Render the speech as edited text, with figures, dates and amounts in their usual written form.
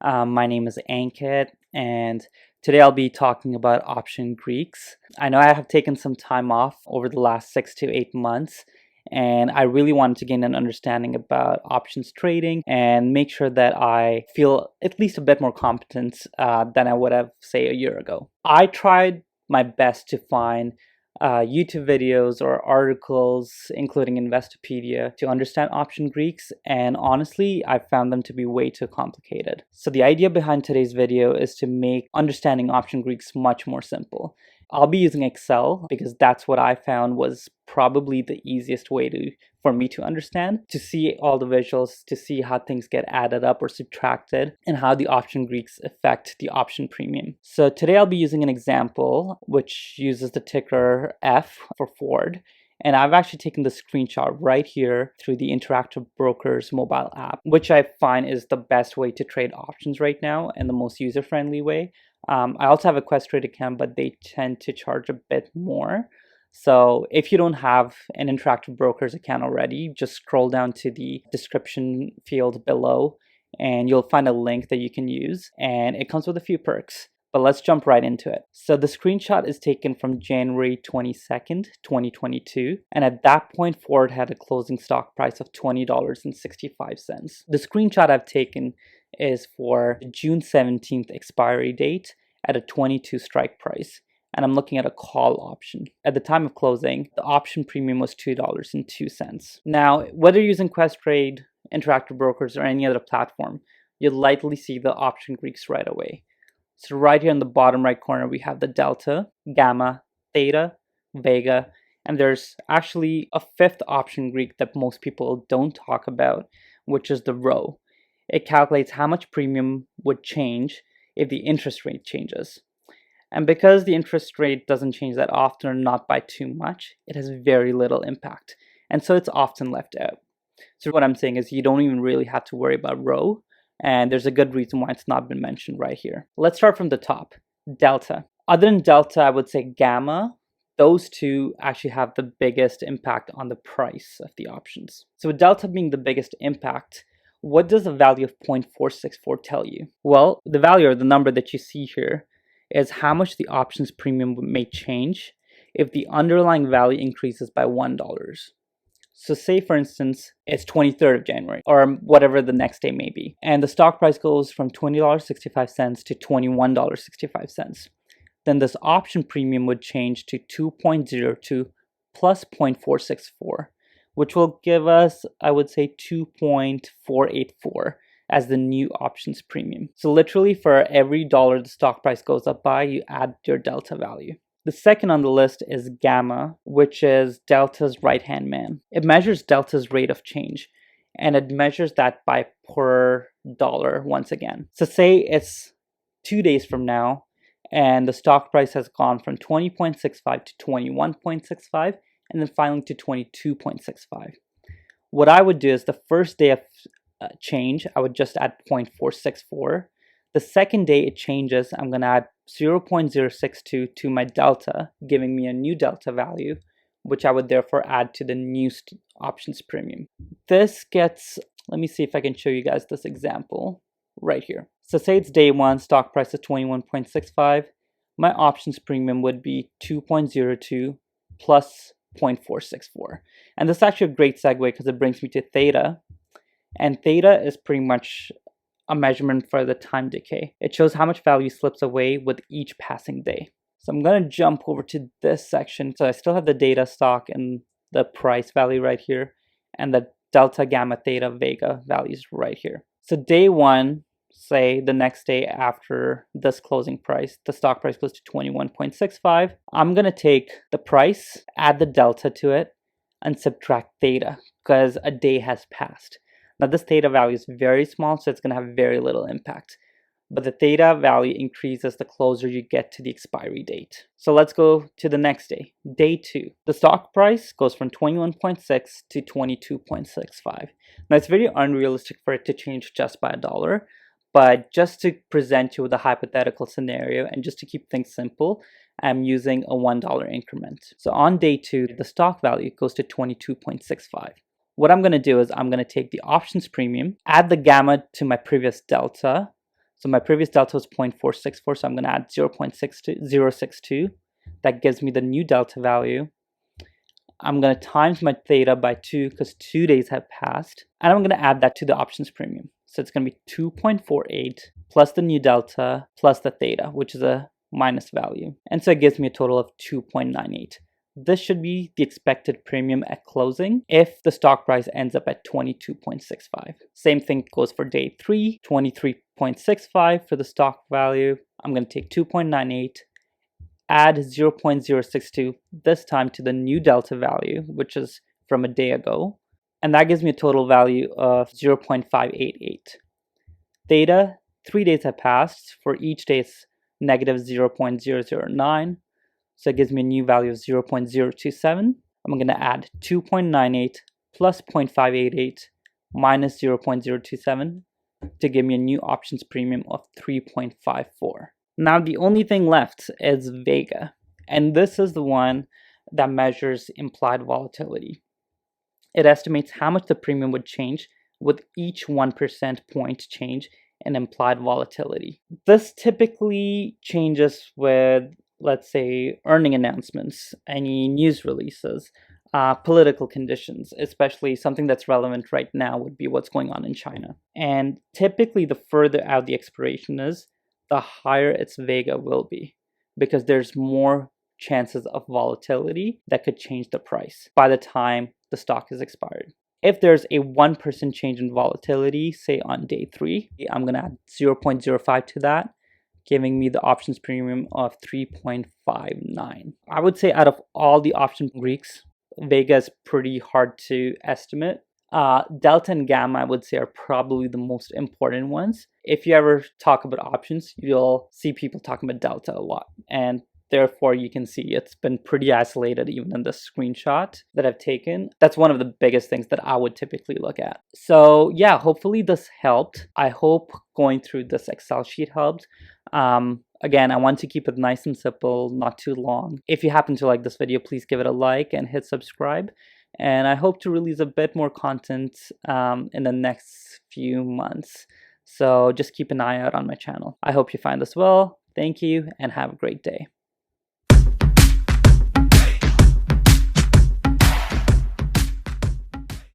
My name is Ankit, and today I'll be talking about option Greeks. I know I have taken some time off over the last 6 to 8 months, and I really wanted to gain an understanding about options trading and make sure that I feel at least a bit more competent than I would have, say, a year ago. I tried my best to find YouTube videos or articles, including Investopedia, to understand option Greeks, and honestly, I found them to be way too complicated. So the idea behind today's video is to make understanding option Greeks much more simple. I'll be using Excel because that's what I found was probably the easiest way for me to understand, to see all the visuals, to see how things get added up or subtracted, and how the option Greeks affect the option premium. So today I'll be using an example which uses the ticker F for Ford. And I've actually taken the screenshot right here through the Interactive Brokers mobile app, which I find is the best way to trade options right now and the most user-friendly way. I also have a Questrade account, but they tend to charge a bit more. So if you don't have an Interactive Brokers account already, just scroll down to the description field below and you'll find a link that you can use, and it comes with a few perks. But let's jump right into it. So the screenshot is taken from January 22nd, 2022. And at that point, Ford had a closing stock price of $20.65. The screenshot I've taken is for the June 17th expiry date at a 22 strike price. And I'm looking at a call option. At the time of closing, the option premium was $2.02. Now, whether you're using Questrade, Interactive Brokers, or any other platform, you'll likely see the option Greeks right away. So right here in the bottom right corner, we have the delta, gamma, theta, vega, and there's actually a fifth option Greek that most people don't talk about, which is the rho. It calculates how much premium would change if the interest rate changes. And because the interest rate doesn't change that often, or not by too much, it has very little impact. And so it's often left out. So what I'm saying is you don't even really have to worry about rho. And there's a good reason why it's not been mentioned right here. Let's start from the top. Delta. Other than delta, I would say gamma. Those two actually have the biggest impact on the price of the options. So with delta being the biggest impact, what does the value of 0.464 tell you? Well, the value, or the number that you see here, is how much the options premium may change if the underlying value increases by $1. So say, for instance, it's 23rd of January or whatever the next day may be, and the stock price goes from $20.65 to $21.65. Then this option premium would change to 2.02 plus 0.464, which will give us, I would say, 2.484 as the new options premium. So literally for every dollar the stock price goes up by, you add your delta value. The second on the list is gamma, which is delta's right-hand man. It measures delta's rate of change, and it measures that by per dollar once again. So say it's 2 days from now, and the stock price has gone from 20.65 to 21.65, and then finally to 22.65. What I would do is the first day of change, I would just add 0.464. The second day it changes, I'm going to add 0.062 to my delta, giving me a new delta value, which I would therefore add to the new options premium. This gets, let me see if I can show you guys this example right here. So say it's day one, stock price is 21.65. My options premium would be 2.02 plus 0.464. And this is actually a great segue because it brings me to theta. And theta is pretty much a measurement for the time decay. It shows how much value slips away with each passing day. So I'm going to jump over to this section. So I still have the data, stock, and the price value right here, and the delta, gamma, theta, vega values right here. So day one, say the next day after this closing price, the stock price goes to 21.65. I'm going to take the price, add the delta to it, and subtract theta because a day has passed. Now this theta value is very small, so it's going to have very little impact. But the theta value increases the closer you get to the expiry date. So let's go to the next day, day two. The stock price goes from 21.6 to 22.65. Now it's very unrealistic for it to change just by $1, but just to present you with a hypothetical scenario and just to keep things simple, I'm using a $1 increment. So on day two, the stock value goes to 22.65. What I'm going to do is I'm going to take the options premium, add the gamma to my previous delta, So my previous delta was 0.464, so I'm going to add 0.062. That gives me the new delta value. I'm going to times my theta by 2 because 2 days have passed. And I'm going to add that to the options premium. So it's going to be 2.48 plus the new delta plus the theta, which is a minus value. And so it gives me a total of 2.98. This should be the expected premium at closing if the stock price ends up at 22.65. Same thing goes for day 3, 23.65 for the stock value. I'm going to take 2.98, add 0.062 this time to the new delta value, which is from a day ago. And that gives me a total value of 0.588. Theta, 3 days have passed. For each day, it's negative 0.009. So it gives me a new value of 0.027. I'm going to add 2.98 plus 0.588 minus 0.027 to give me a new options premium of 3.54. Now the only thing left is Vega. And this is the one that measures implied volatility. It estimates how much the premium would change with each 1% point change in implied volatility. This typically changes with, let's say, earning announcements, any news releases, political conditions, especially something that's relevant right now would be what's going on in China. And typically, the further out the expiration is, the higher its Vega will be, because there's more chances of volatility that could change the price by the time the stock is expired. If there's a 1% change in volatility, say on day 3, I'm going to add 0.05 to that, giving me the options premium of 3.59. I would say out of all the option Greeks, Vega is pretty hard to estimate. Delta and Gamma, I would say, are probably the most important ones. If you ever talk about options, you'll see people talking about Delta a lot. And therefore, you can see it's been pretty isolated even in the screenshot that I've taken. That's one of the biggest things that I would typically look at. So yeah, hopefully this helped. I hope going through this Excel sheet helped. Again, I want to keep it nice and simple, not too long. If you happen to like this video, please give it a like and hit subscribe. And I hope to release a bit more content in the next few months. So just keep an eye out on my channel. I hope you find this well. Thank you and have a great day.